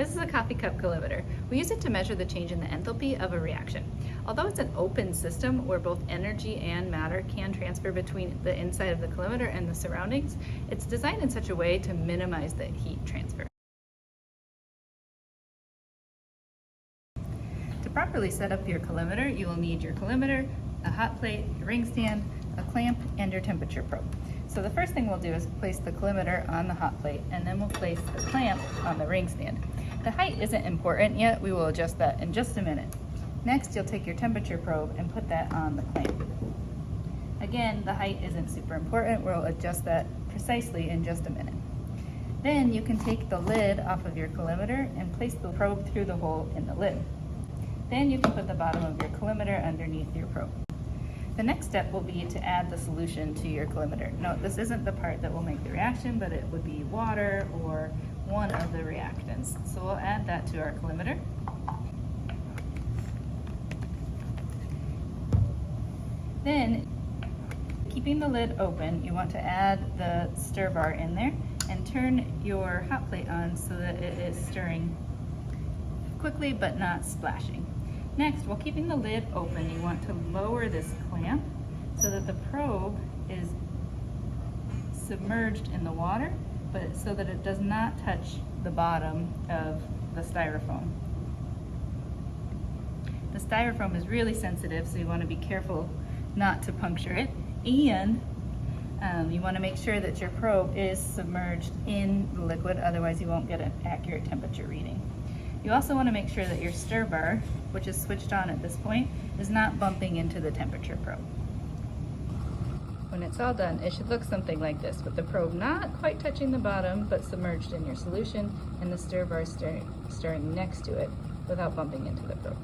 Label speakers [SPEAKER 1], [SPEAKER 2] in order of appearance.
[SPEAKER 1] This is a coffee cup calorimeter. We use it to measure the change in the enthalpy of a reaction. Although it's an open system where both energy and matter can transfer between the inside of the calorimeter and the surroundings, it's designed in such a way to minimize the heat transfer. To properly set up your calorimeter, you will need your calorimeter, a hot plate, your ring stand, a clamp, and your temperature probe. So the first thing we'll do is place the calorimeter on the hot plate, and then we'll place the clamp on the ring stand. The height isn't important yet, we will adjust that in just a minute. Next, you'll take your temperature probe and put that on the clamp. Again, the height isn't super important, we'll adjust that precisely in just a minute. Then you can take the lid off of your calorimeter and place the probe through the hole in the lid. Then you can put the bottom of your calorimeter underneath your probe. The next step will be to add the solution to your calorimeter. Note, this isn't the part that will make the reaction, but it would be water or one of the reactants. So we'll add that to our calorimeter. Then, keeping the lid open, you want to add the stir bar in there and turn your hot plate on so that it is stirring quickly but not splashing. Next, while keeping the lid open, you want to lower this clamp so that the probe is submerged in the water, but so that it does not touch the bottom of the styrofoam. The styrofoam is really sensitive, so you want to be careful not to puncture it, and you want to make sure that your probe is submerged in the liquid, otherwise you won't get an accurate temperature reading. You also want to make sure that your stir bar, which is switched on at this point, is not bumping into the temperature probe. When it's all done, it should look something like this, with the probe not quite touching the bottom, but submerged in your solution, and the stir bar stirring next to it without bumping into the probe.